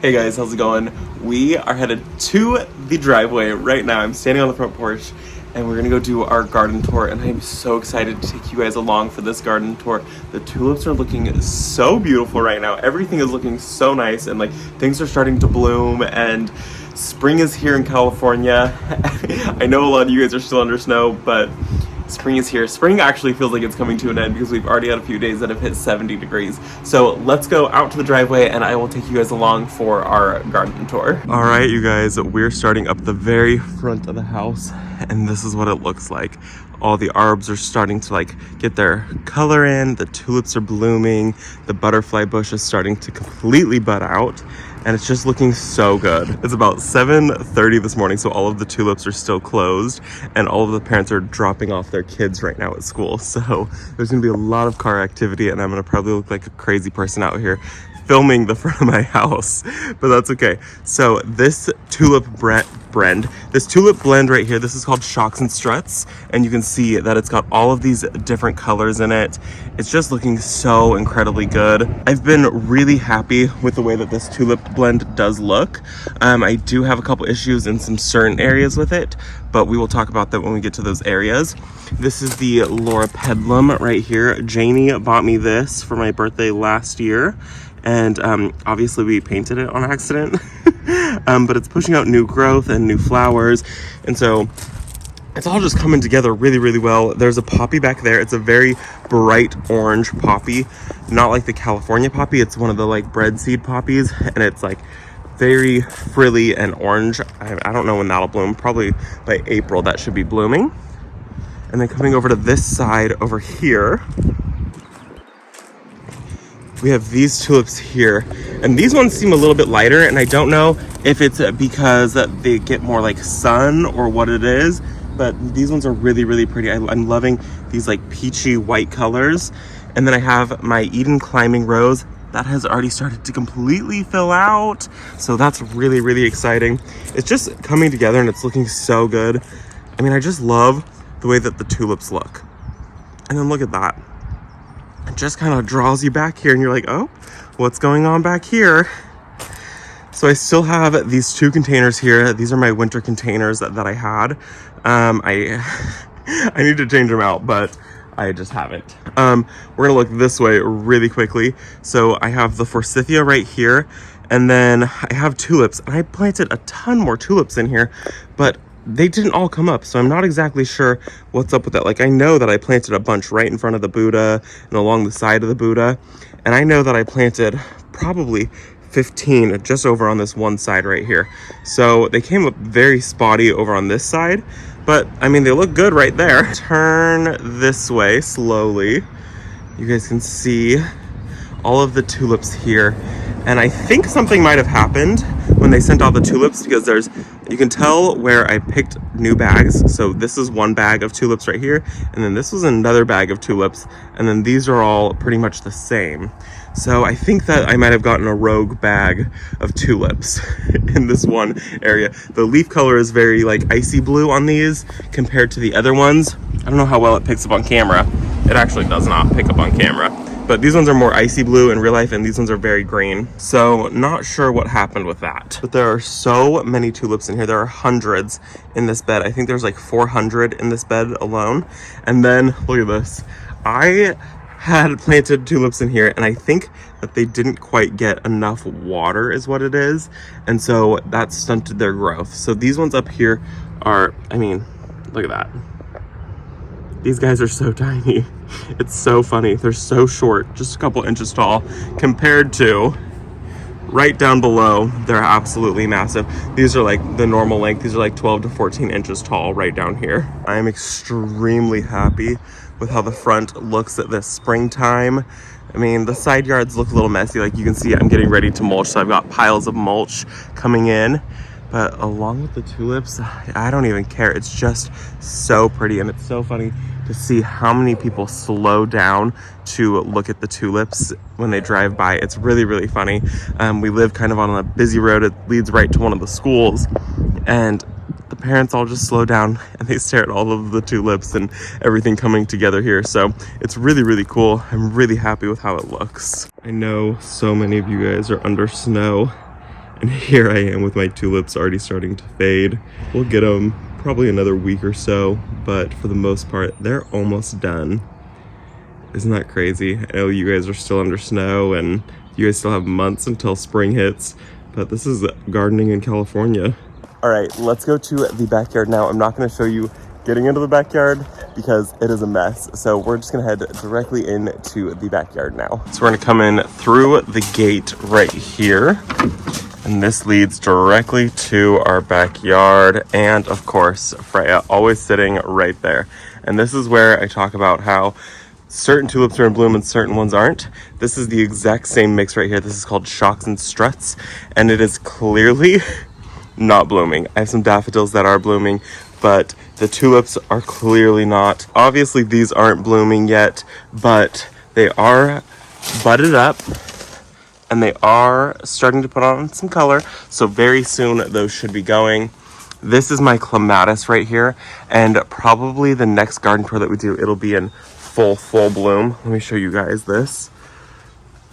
Hey guys, how's it going? We are headed to the driveway right now. I'm standing on the front porch and we're gonna go do our garden tour, and I'm so excited to take you guys along for this garden tour. The tulips are looking so beautiful right now. Everything is looking so nice, and like things are starting to bloom, and spring is here in California. I know a lot of you guys are still under snow, but spring is here. Spring actually feels like it's coming to an end because we've already had a few days that have hit 70 degrees. So let's go out to the driveway and I will take you guys along for our garden tour. All right, you guys, we're starting up the very front of the house and this is what it looks like. All the arbs are starting to like get their color in, the tulips are blooming, the butterfly bush is starting to completely bud out, and it's just looking so good. It's about 7:30 this morning, so all of the tulips are still closed, and all of the parents are dropping off their kids right now at school. So there's gonna be a lot of car activity, and I'm gonna probably look like a crazy person out here filming the front of my house, but that's okay. So this tulip blend right here, this is called Shocks and Struts, and you can see that it's got all of these different colors in it. It's just looking so incredibly good. I've been really happy with the way that this tulip blend does look. I do have a couple issues in some certain areas with it, but we will talk about that when we get to those areas. This is the Laura Pedlum right here. Janie bought me this for my birthday last year, and obviously we painted it on accident. But it's pushing out new growth and new flowers, and so it's all just coming together really, really well. There's a poppy back there. It's a very bright orange poppy, not like the California poppy. It's one of the like bread seed poppies, and it's like very frilly and orange. I don't know when that'll bloom. Probably by April that should be blooming. And then coming over to this side over here, we have these tulips here, and these ones seem a little bit lighter, and I don't know if it's because they get more like sun or what it is, but these ones are really, really pretty. I'm loving these like peachy white colors. And then I have my Eden Climbing Rose that has already started to completely fill out, so that's really, really exciting. It's just coming together and it's looking so good. I mean, I just love the way that the tulips look. And then look at that. It just kind of draws you back here and you're like, oh, what's going on back here? So I still have these two containers here. These are my winter containers that I had. I need to change them out, but I just haven't. We're gonna look this way really quickly. So I have the forsythia right here, and then I have tulips, and I planted a ton more tulips in here, but they didn't all come up, so I'm not exactly sure what's up with that. Like, I know that I planted a bunch right in front of the Buddha and along the side of the Buddha, and I know that I planted probably 15 just over on this one side right here. So they came up very spotty over on this side, but I mean, they look good right there. Turn this way slowly. You guys can see all of the tulips here, and I think something might have happened when they sent out the tulips, because you can tell where I picked new bags. So this is one bag of tulips right here, and then this was another bag of tulips, and then these are all pretty much the same. So I think that I might have gotten a rogue bag of tulips in this one area. The leaf color is very like icy blue on these compared to the other ones. I don't know how well it picks up on camera. It actually does not pick up on camera. But these ones are more icy blue in real life, and these ones are very green. So not sure what happened with that. But there are so many tulips in here. There are hundreds in this bed. I think there's like 400 in this bed alone. And then look at this. I had planted tulips in here, and I think that they didn't quite get enough water is what it is. And so that stunted their growth. So these ones up here are, I mean, look at that. These guys are so tiny. It's so funny. They're so short, just a couple inches tall, compared to right down below. They're absolutely massive. These are like the normal length. These are like 12 to 14 inches tall right down here. I am extremely happy with how the front looks at this springtime. I mean, the side yards look a little messy. Like you can see, I'm getting ready to mulch, so I've got piles of mulch coming in. But along with the tulips, I don't even care. It's just so pretty, and it's so funny to see how many people slow down to look at the tulips when they drive by. It's really, really funny. We live kind of on a busy road. It leads right to one of the schools, and the parents all just slow down and they stare at all of the tulips and everything coming together here. So it's really, really cool. I'm really happy with how it looks. I know so many of you guys are under snow, And here I am with my tulips already starting to fade. We'll get them probably another week or so, but for the most part, they're almost done. Isn't that crazy? I know you guys are still under snow and you guys still have months until spring hits, but this is gardening in California. All right, let's go to the backyard now. I'm not gonna show you getting into the backyard because it is a mess. So we're just gonna head directly into the backyard now. So we're gonna come in through the gate right here. And this leads directly to our backyard. And of course, Freya always sitting right there. And this is where I talk about how certain tulips are in bloom and certain ones aren't. This is the exact same mix right here. This is called Shocks and Struts. And it is clearly not blooming. I have some daffodils that are blooming, but the tulips are clearly not. Obviously, these aren't blooming yet, but they are budded up. And they are starting to put on some color. So very soon those should be going. This is my clematis right here. And probably the next garden tour that we do, it'll be in full bloom. Let me show you guys this.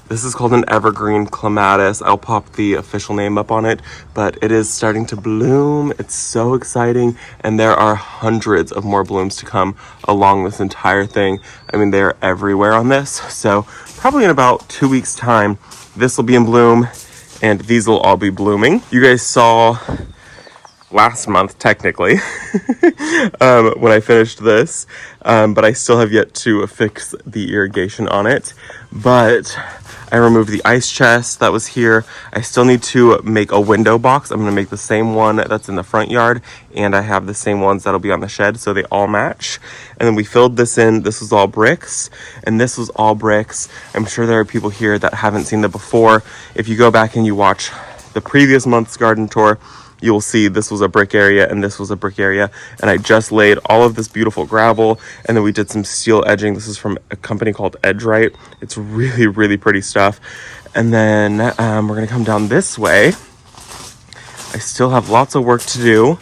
This is called an evergreen clematis. I'll pop the official name up on it, but it is starting to bloom. It's so exciting. And there are hundreds of more blooms to come along this entire thing. I mean, they're everywhere on this. So probably in about 2 weeks time, this will be in bloom and these will all be blooming. You guys saw last month, technically, when I finished this, but I still have yet to fix the irrigation on it. But I removed the ice chest that was here. I still need to make a window box. I'm gonna make the same one that's in the front yard, and I have the same ones that'll be on the shed, so they all match. And then we filled this in. This was all bricks, and this was all bricks. I'm sure there are people here that haven't seen that before. If you go back and you watch the previous month's garden tour, you'll see this was a brick area and this was a brick area. And I just laid all of this beautiful gravel, and then we did some steel edging. This is from a company called Edgerite. It's really, really pretty stuff. And then we're gonna come down this way. I still have lots of work to do,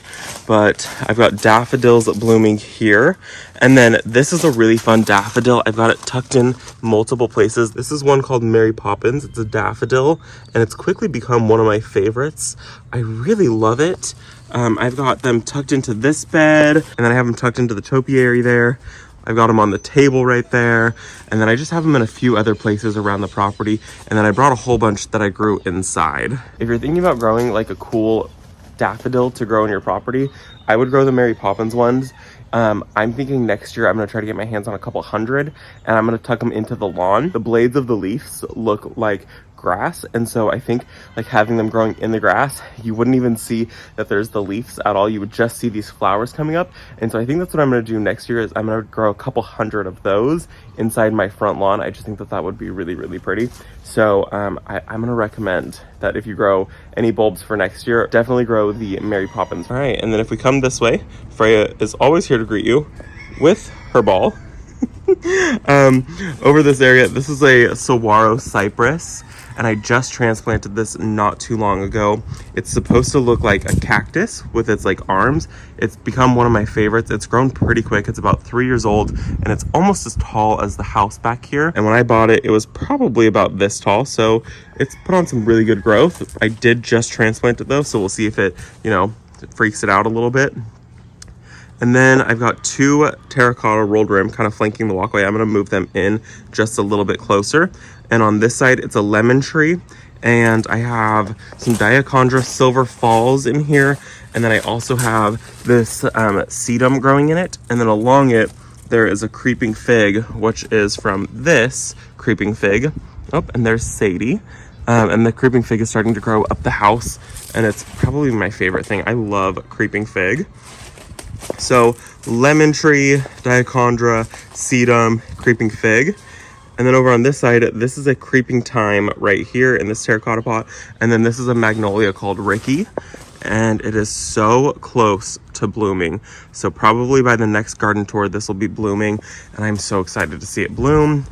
but I've got daffodils blooming here. And then this is a really fun daffodil. I've got it tucked in multiple places. This is one called Mary Poppins. It's a daffodil, and it's quickly become one of my favorites. I really love it. I've got them tucked into this bed, and then I have them tucked into the topiary there. I've got them on the table right there, and then I just have them in a few other places around the property, and then I brought a whole bunch that I grew inside. If you're thinking about growing like a cool daffodil to grow in your property, I would grow the Mary Poppins ones. I'm thinking next year I'm going to try to get my hands on a couple hundred, and I'm going to tuck them into the lawn. The blades of the leaves look like grass, and so I think like having them growing in the grass, you wouldn't even see that there's the leaves at all. You would just see these flowers coming up. And so I think that's what I'm going to do next year, is I'm going to grow a couple hundred of those inside my front lawn. I just think that that would be really, really pretty. So I'm going to recommend that if you grow any bulbs for next year, definitely grow the Mary Poppins. All right, and then if we come this way, Freya is always here to greet you with her ball. Over this area, this is a saguaro cypress, and I just transplanted this not too long ago. It's supposed to look like a cactus with its like arms. It's become one of my favorites. It's grown pretty quick. It's about 3 years old, and it's almost as tall as the house back here. And when I bought it, it was probably about this tall, so it's put on some really good growth. I did just transplant it though, so we'll see if it, you know, it freaks it out a little bit. And then I've got 2 terracotta rolled rim kind of flanking the walkway. I'm going to move them in just a little bit closer. And on this side, it's a lemon tree. And I have some diachondra silver falls in here. And then I also have this sedum growing in it. And then along it, there is a creeping fig, which is from this creeping fig. Oh, and there's Sadie. And the creeping fig is starting to grow up the house. And it's probably my favorite thing. I love creeping fig. So lemon tree, diachondra, sedum, creeping fig. And then over on this side, this is a creeping thyme right here in this terracotta pot. And then this is a magnolia called Ricky. And it is so close to blooming. So probably by the next garden tour, this will be blooming. And I'm so excited to see it bloom.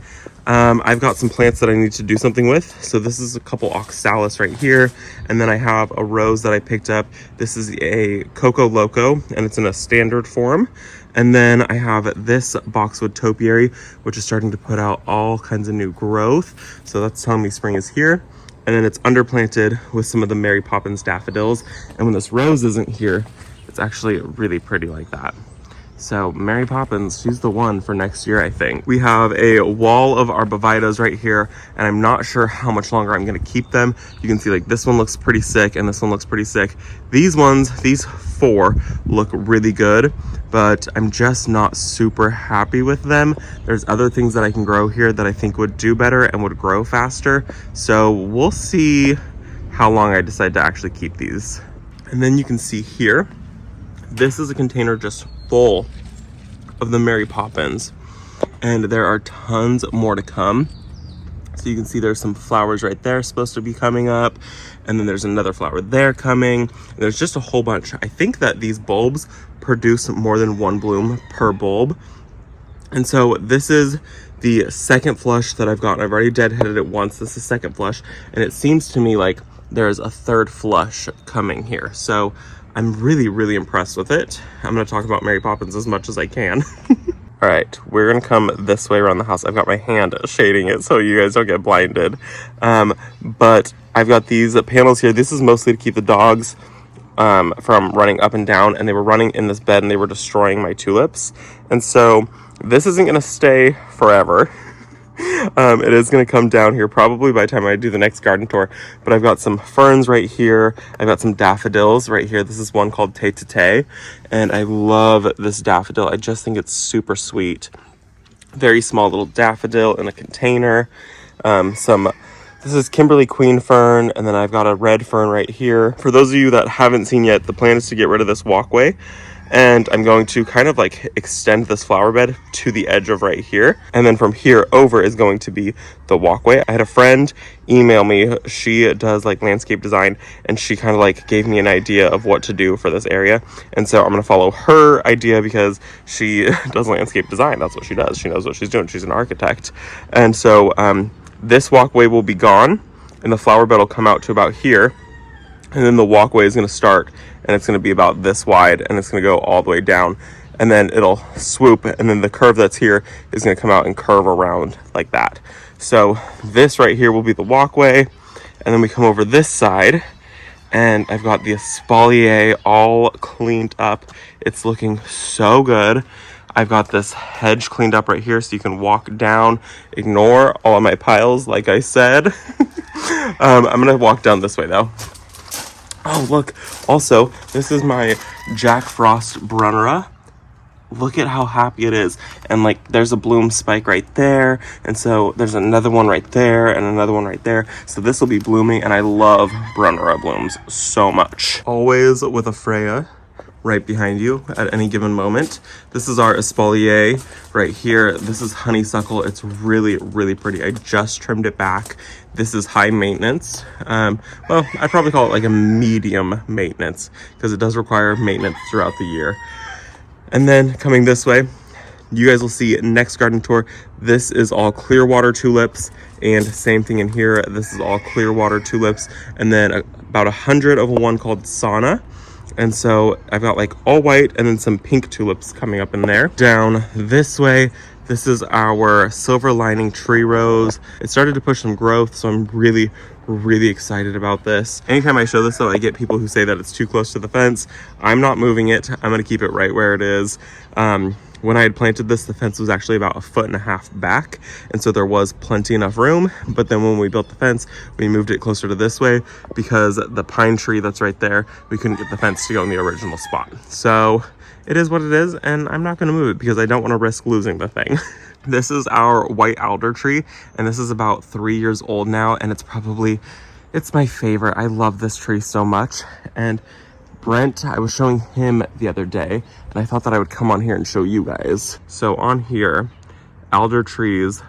I've got some plants that I need to do something with. So this is a couple oxalis right here. And then I have a rose that I picked up. This is a Coco Loco, and it's in a standard form. And then I have this boxwood topiary, which is starting to put out all kinds of new growth. So that's telling me spring is here. And then it's underplanted with some of the Mary Poppins daffodils. And when this rose isn't here, it's actually really pretty like that. So Mary Poppins, she's the one for next year, I think. We have a wall of arbovitas right here, and I'm not sure how much longer I'm gonna keep them. You can see like this one looks pretty sick and this one looks pretty sick. These ones, these 4 look really good, but I'm just not super happy with them. There's other things that I can grow here that I think would do better and would grow faster. So we'll see how long I decide to actually keep these. And then you can see here, this is a container just full of the Mary Poppins, and there are tons more to come. So you can see there's some flowers right there supposed to be coming up, and then there's another flower there coming. There's just a whole bunch. I think that these bulbs produce more than 1 bloom per bulb. And so this is the second flush that I've gotten. I've already deadheaded it once. This is second flush, and it seems to me like there's a third flush coming here. So I'm really, really impressed with it. I'm gonna talk about Mary Poppins as much as I can. All right, we're gonna come this way around the house. I've got my hand shading it so you guys don't get blinded. But I've got these panels here. This is mostly to keep the dogs from running up and down, and they were running in this bed and they were destroying my tulips. And so this isn't gonna stay forever. It is going to come down here probably by the time I do the next garden tour, but I've got some ferns right here. I've got some daffodils right here. This is one called Tay to Tay, and I love this daffodil. I just think it's super sweet. Very small little daffodil in a container. This is Kimberly Queen Fern, and then I've got a red fern right here. For those of you that haven't seen yet, the plan is to get rid of this walkway, and I'm going to kind of like extend this flower bed to the edge of right here. And then from here over is going to be the walkway. I had a friend email me. She does like landscape design, and she kind of like gave me an idea of what to do for this area. And so I'm going to follow her idea because she does landscape design. That's what she does. She knows what she's doing. She's an architect. And so this walkway will be gone, and the flower bed will come out to about here. And then the walkway is going to start, and it's going to be about this wide, and it's going to go all the way down, and then it'll swoop, and then the curve that's here is going to come out and curve around like that. So this right here will be the walkway, and then we come over this side, and I've got the espalier all cleaned up. It's looking so good. I've got this hedge cleaned up right here so you can walk down, ignore all of my piles like I said. I'm going to walk down this way though. Oh, look. Also, this is my Jack Frost Brunnera. Look at how happy it is. And like, there's a bloom spike right there. And so there's another one right there and another one right there. So this will be blooming, and I love Brunnera blooms so much. Always with a Freya right behind you at any given moment. This is our espalier right here. This is honeysuckle. It's really, really pretty. I just trimmed it back. This is high maintenance. Well, I'd probably call it like a medium maintenance because it does require maintenance throughout the year. And then coming this way, you guys will see next garden tour. This is all clear water tulips, and same thing in here. This is all clear water tulips, and then about 100 of one called Sauna. And so I've got like all white and then some pink tulips coming up in there. Down this way, this is our silver lining tree rose. It started to push some growth, so I'm really, really excited about this. Anytime I show this though, I get people who say that it's too close to the fence. I'm not moving it. I'm gonna keep it right where it is. When I had planted this, the fence was actually about 1.5 feet back, and so there was plenty enough room. But then when we built the fence, we moved it closer to this way because the pine tree that's right there, we couldn't get the fence to go in the original spot. So it is what it is, and I'm not gonna move it because I don't wanna risk losing the thing. This is our white alder tree, and this is about 3 years old now, and it's my favorite. I love this tree so much. And Brent, I was showing him the other day, and I thought that I would come on here and show you guys. So on here, alder trees,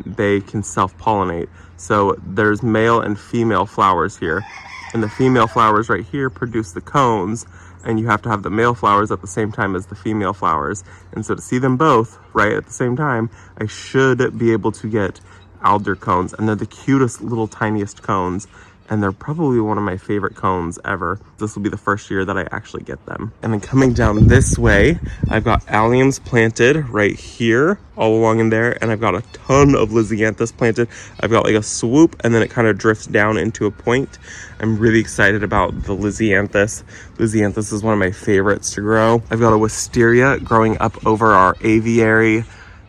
they can self-pollinate. So there's male and female flowers here, and the female flowers right here produce the cones, and you have to have the male flowers at the same time as the female flowers. And so to see them both right at the same time, I should be able to get alder cones, and they're the cutest little tiniest cones. and they're probably one of my favorite cones ever. This will be the first year that I actually get them. And then coming down this way, I've got alliums planted right here, all along in there, and I've got a ton of Lisianthus planted. I've got like a swoop, and then it kind of drifts down into a point. I'm really excited about the Lisianthus. Lisianthus is one of my favorites to grow. I've got a wisteria growing up over our aviary.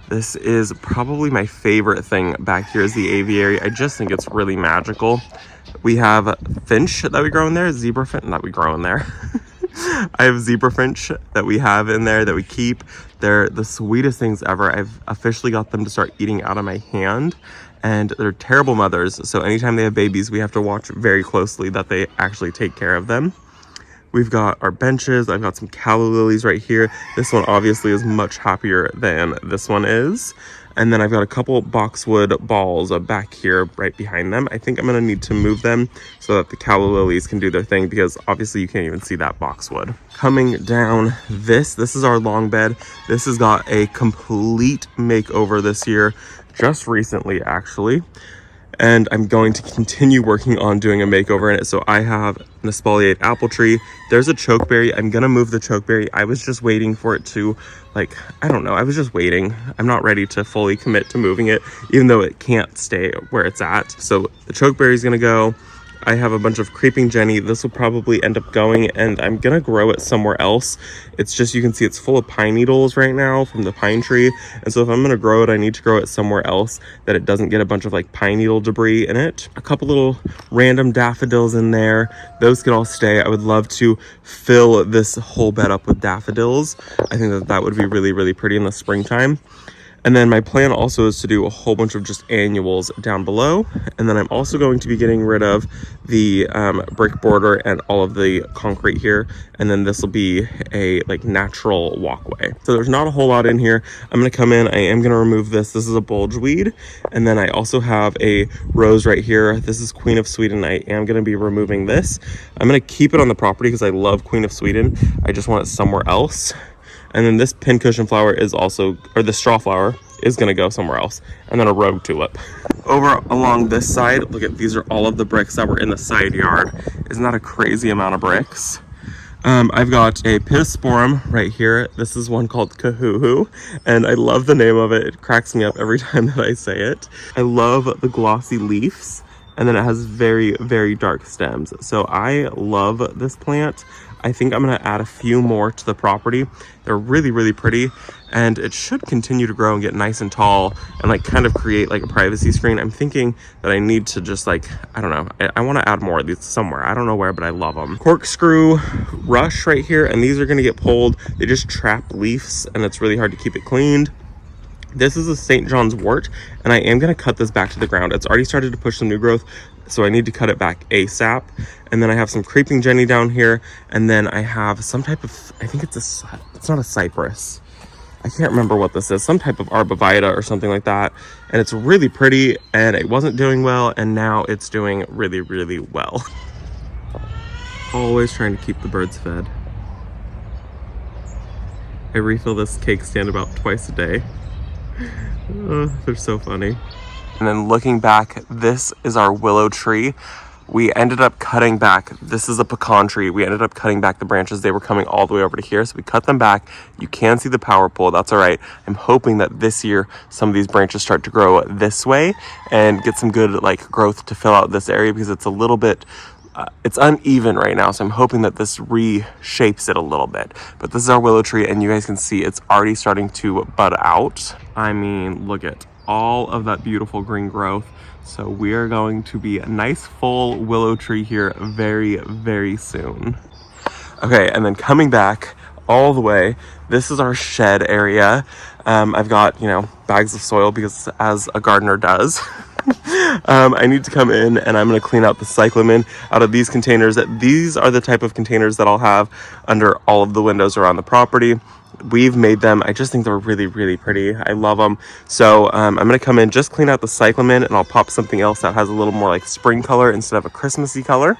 This is probably my favorite thing back here is the aviary. I just think it's really magical. We have finch that we grow in there, zebra finch that we grow in there. I have zebra finch that we have in there that we keep. They're the sweetest things ever. I've officially got them to start eating out of my hand, and they're terrible mothers. So anytime they have babies, we have to watch very closely that they actually take care of them. We've got our benches. I've got some calla lilies right here. This one obviously is much happier than this one is. And then I've got a couple boxwood balls back here right behind them. I think I'm gonna need to move them so that the calla lilies can do their thing, because obviously you can't even see that boxwood. Coming down this is our long bed. This has got a complete makeover this year, just recently actually. And I'm going to continue working on doing a makeover in it. So I have an espaliate apple tree. There's a chokeberry. I'm gonna move the chokeberry. I was just waiting for it to, like, I don't know. I was just waiting. I'm not ready to fully commit to moving it, even though it can't stay where it's at. So the chokeberry is gonna go. I have a bunch of creeping Jenny. This will probably end up going, and I'm gonna grow it somewhere else. It's just, you can see it's full of pine needles right now from the pine tree. And so if I'm gonna grow it, I need to grow it somewhere else that it doesn't get a bunch of like pine needle debris in it. A couple little random daffodils in there. Those can all stay. I would love to fill this whole bed up with daffodils. I think that that would be really, really pretty in the springtime. And then my plan also is to do a whole bunch of just annuals down below. And then I'm also going to be getting rid of the brick border and all of the concrete here. And then this will be a like natural walkway. So there's not a whole lot in here. I'm gonna come in, I am gonna remove this. This is a bulge weed. And then I also have a rose right here. This is Queen of Sweden. I am gonna be removing this. I'm gonna keep it on the property because I love Queen of Sweden. I just want it somewhere else. And then this pincushion flower is also, or the straw flower is gonna go somewhere else. And then a rogue tulip. Over along this side, look at, these are all of the bricks that were in the side yard. Isn't that a crazy amount of bricks? I've got a pittosporum right here. This is one called Kahoo-hoo, and I love the name of it. It cracks me up every time that I say it. I love the glossy leaves, and then it has very, very dark stems. So I love this plant. I think I'm gonna add a few more to the property. They're really, really pretty, and it should continue to grow and get nice and tall and like kind of create like a privacy screen. I'm thinking that I need to just like, I don't know, I wanna add more of these somewhere. I don't know where, but I love them. Corkscrew rush right here, and these are gonna get pulled. They just trap leaves, and it's really hard to keep it cleaned. This is a St. John's wort, and I am gonna cut this back to the ground. It's already started to push some new growth, so I need to cut it back ASAP. And then I have some creeping Jenny down here, and then I have some type of, I think it's not a cypress. I can't remember what this is, some type of arborvitae or something like that. And it's really pretty, and it wasn't doing well, and now it's doing really, really well. Always trying to keep the birds fed. I refill this cake stand about twice a day. Oh, they're so funny. And then looking back, this is our willow tree. We ended up cutting back, this is a pecan tree. We ended up cutting back the branches. They were coming all the way over to here, so we cut them back. You can see the power pole, that's all right. I'm hoping that this year, some of these branches start to grow this way and get some good like growth to fill out this area, because it's a little bit, it's uneven right now, so I'm hoping that this reshapes it a little bit. But this is our willow tree, and you guys can see it's already starting to bud out. I mean, look at all of that beautiful green growth. So we are going to be a nice full willow tree here very, very soon. Okay, and then coming back all the way, this is our shed area. I've got, you know, bags of soil, because as a gardener does. I need to come in, and I'm going to clean out the cyclamen out of these containers. These are the type of containers that I'll have under all of the windows around the property. We've made them. I just think they're really, really pretty. I love them. So I'm going to come in, just clean out the cyclamen, and I'll pop something else that has a little more like spring color instead of a Christmassy color.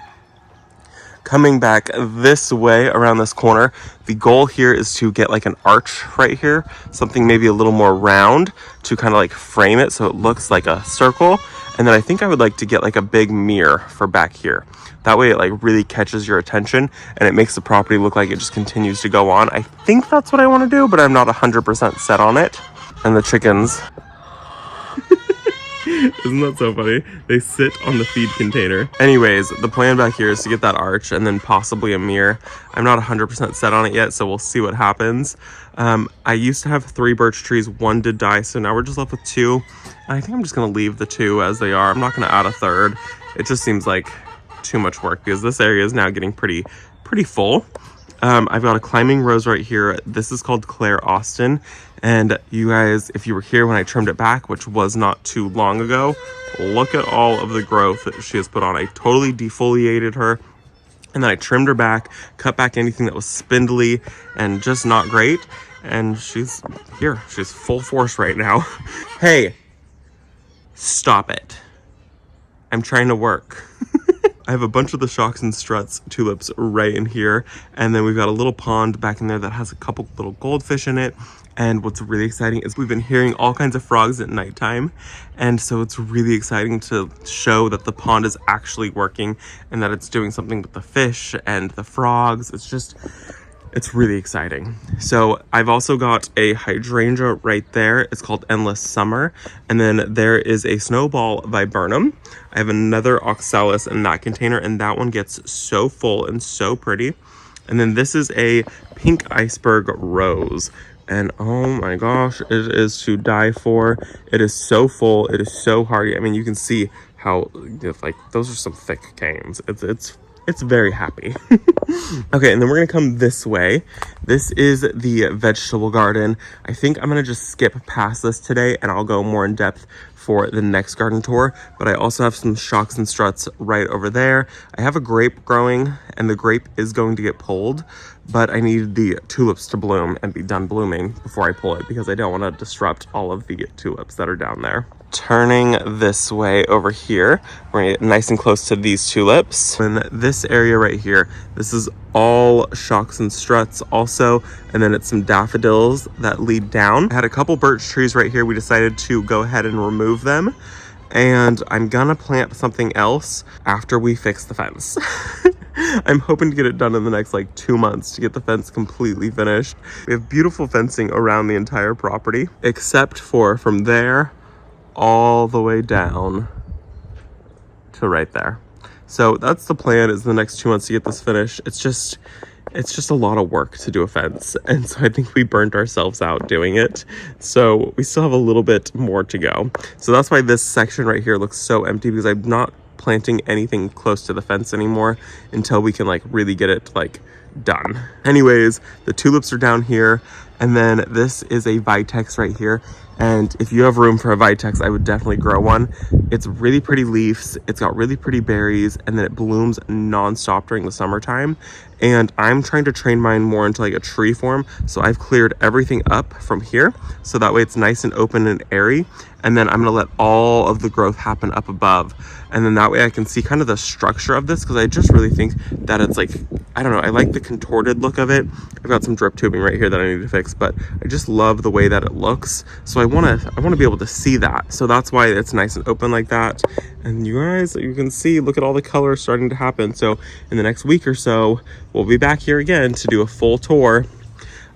Coming back this way around this corner, the goal here is to get like an arch right here, something maybe a little more round to kind of like frame it so it looks like a circle. And then I think I would like to get like a big mirror for back here. That way it like really catches your attention and it makes the property look like it just continues to go on. I think that's what I want to do, but I'm not 100% set on it. And the chickens. Isn't that so funny? They sit on the feed container. Anyways, the plan back here is to get that arch and then possibly a mirror. I'm not 100% set on it yet, so we'll see what happens. I used to have 3 birch trees. 1 did die, so now we're just left with 2. And I think I'm just gonna leave the 2 as they are. I'm not gonna add a 3rd. It just seems like too much work because this area is now getting pretty full. I've got a climbing rose right here. This is called Claire Austin. And you guys, if you were here when I trimmed it back, which was not too long ago, look at all of the growth that she has put on. I totally defoliated her. And then I trimmed her back, cut back anything that was spindly and just not great. And she's here. She's full force right now. Hey, stop it. I'm trying to work. I have a bunch of the shocks and struts tulips right in here. And then we've got a little pond back in there that has a couple little goldfish in it. And what's really exciting is we've been hearing all kinds of frogs at nighttime. And so it's really exciting to show that the pond is actually working and that it's doing something with the fish and the frogs. It's really exciting. So I've also got a hydrangea right there. It's called Endless Summer. And then there is a snowball viburnum. I have another oxalis in that container, and that one gets so full and so pretty. And then this is a pink iceberg rose. And oh my gosh, it is to die for. It is so full. It is so hardy. I mean, you can see how, like, those are some thick canes. It's very happy. Okay, and then we're gonna come this way. This is the vegetable garden. I think I'm gonna just skip past this today and I'll go more in depth for the next garden tour. But I also have some shocks and struts right over there. I have a grape growing and the grape is going to get pulled, but I need the tulips to bloom and be done blooming before I pull it because I don't wanna disrupt all of the tulips that are down there. Turning this way over here, we're gonna get nice and close to these tulips. In this area right here, this is all shocks and struts also, and then it's some daffodils that lead down. I had a couple birch trees right here. We decided to go ahead and remove them, and I'm gonna plant something else after we fix the fence. I'm hoping to get it done in the next like 2 months to get the fence completely finished. We have beautiful fencing around the entire property, except for from there all the way down to right there. So that's the plan, is the next 2 months to get this finished. It's just a lot of work to do a fence, and so I think we burnt ourselves out doing it. So we still have a little bit more to go. So that's why this section right here looks so empty, because I'm not planting anything close to the fence anymore until we can like really get it like done. Anyways, the tulips are down here, and then this is a vitex right here. And if you have room for a vitex, I would definitely grow one. It's really pretty leaves, it's got really pretty berries, and then it blooms non-stop during the summertime. And I'm trying to train mine more into like a tree form, so I've cleared everything up from here, so that way it's nice and open and airy. And then I'm gonna let all of the growth happen up above. And then that way I can see kind of the structure of this, because I just really think that it's like, I don't know, I like the contorted look of it. I've got some drip tubing right here that I need to fix, but I just love the way that it looks. So I wanna be able to see that. So that's why it's nice and open like that. And you guys, you can see, look at all the colors starting to happen. So in the next week or so, we'll be back here again to do a full tour.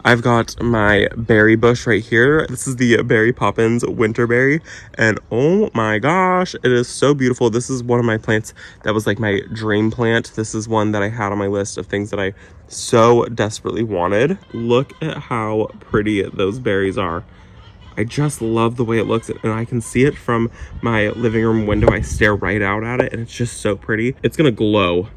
I've got my berry bush right here. This is the Berry Poppins Winterberry, and oh my gosh, it is so beautiful. This is one of my plants that was like my dream plant. This is one that I had on my list of things that I so desperately wanted. Look at how pretty those berries are. I just love the way it looks, and I can see it from my living room window. I stare right out at it, and it's just so pretty. It's gonna glow.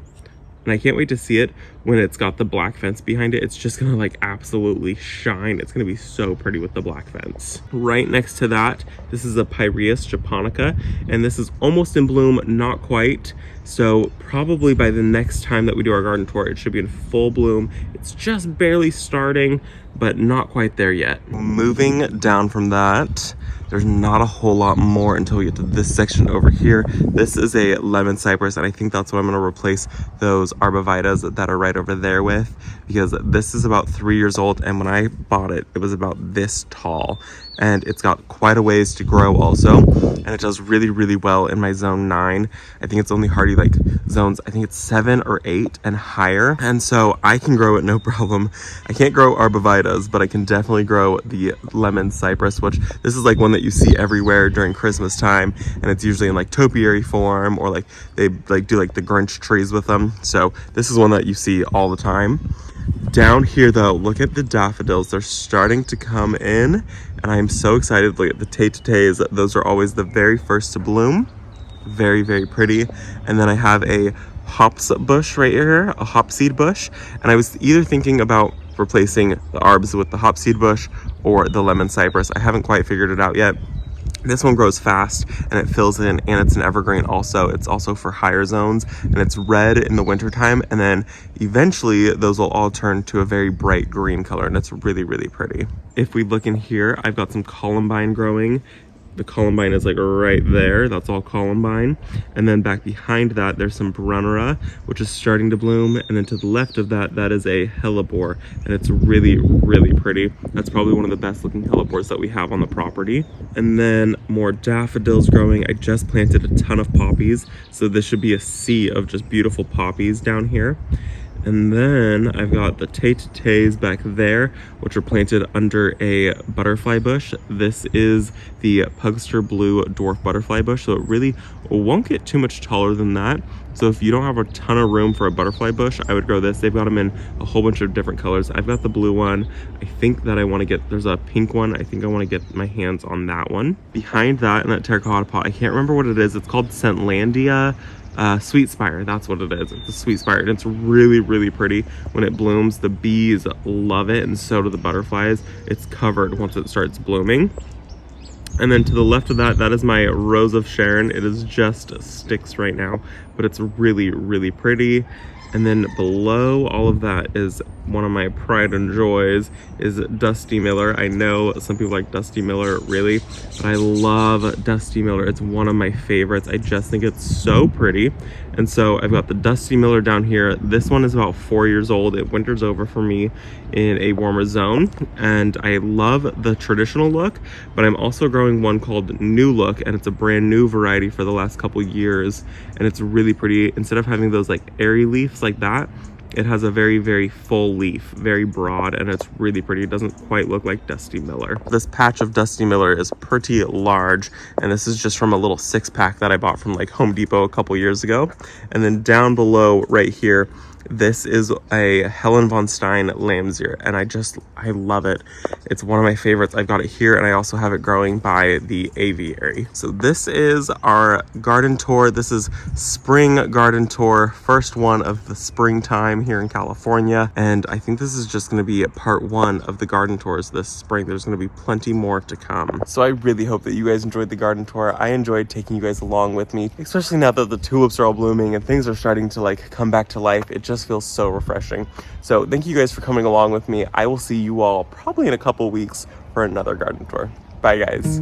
And I can't wait to see it when it's got the black fence behind it. It's just gonna like absolutely shine. It's gonna be so pretty with the black fence. Right next to that, this is a Pyrrheus japonica, and this is almost in bloom, not quite. So probably by the next time that we do our garden tour, it should be in full bloom. It's just barely starting, but not quite there yet. Moving down from that, there's not a whole lot more until we get to this section over here. This is a lemon cypress, and I think that's what I'm going to replace those arbovitas that are right over there with, because this is about 3 years old, and when I bought it, it was about this tall, and it's got quite a ways to grow also, and it does really, really well in my zone 9. I think it's only hardy like zones, I think it's 7 or 8 and higher, and so I can grow it no problem. I can't grow arbovitas, but I can definitely grow the lemon cypress, which this is like one that you see everywhere during Christmas time, and it's usually in like topiary form, or like they like do like the Grinch trees with them. So this is one that you see all the time. Down here though, look at the daffodils. They're starting to come in, and I am so excited. Look at the tay-to-tays. Those are always the very first to bloom. Very, very pretty. And then I have a hops bush right here, a hopseed bush, and I was either thinking about replacing the arbs with the hopseed bush or the lemon cypress. I haven't quite figured it out yet. This one grows fast and it fills in, and it's an evergreen also. It's also for higher zones, and it's red in the wintertime, and then eventually those will all turn to a very bright green color, and it's really, really pretty. If we look in here, I've got some columbine growing. The columbine is like right there. That's all columbine. And then back behind that, there's some Brunera, which is starting to bloom. And then to the left of that, that is a hellebore. And it's really, really pretty. That's probably one of the best looking hellebores that we have on the property. And then more daffodils growing. I just planted a ton of poppies, so this should be a sea of just beautiful poppies down here. And then I've got the tay-to-tays back there, which are planted under a butterfly bush. This is the Pugster Blue Dwarf Butterfly Bush, so it really won't get too much taller than that. So if you don't have a ton of room for a butterfly bush, I would grow this. They've got them in a whole bunch of different colors. I've got the blue one. I think that I want to get, there's a pink one. I think I want to get my hands on that one. Behind that, in that terracotta pot, I can't remember what it is. It's called Scentlandia. Sweet Spire, that's what it is. It's a Sweet Spire, and it's really, really pretty when it blooms. The bees love it, and so do the butterflies. It's covered once it starts blooming. And then to the left of that, that is my Rose of Sharon. It is just sticks right now, but it's really, really pretty. And then below all of that is one of my pride and joys, is Dusty Miller. I know some people like Dusty Miller, really, but I love Dusty Miller. It's one of my favorites. I just think it's so pretty. And so I've got the Dusty Miller down here. This one is about 4 years old. It winters over for me in a warmer zone, and I love the traditional look, but I'm also growing one called New Look, and it's a brand new variety for the last couple years, and it's really pretty. Instead of having those like airy leaves like that, it has a very, very full leaf, very broad, and it's really pretty. It doesn't quite look like Dusty Miller. This patch of Dusty Miller is pretty large, and this is just from a little 6-pack that I bought from like Home Depot a couple years ago. And then down below right here, this is a Helen von Stein Lambsir, and I love it. It's one of my favorites. I've got it here, and I also have it growing by the aviary. So this is our garden tour. This is spring garden tour, first one of the springtime here in California, and I think this is just going to be part 1 of the garden tours this spring. There's going to be plenty more to come. So I really hope that you guys enjoyed the garden tour. I enjoyed taking you guys along with me, especially now that the tulips are all blooming and things are starting to like come back to life. It just feels so refreshing. So thank you guys for coming along with me. I will see you all probably in a couple weeks for another garden tour. Bye guys.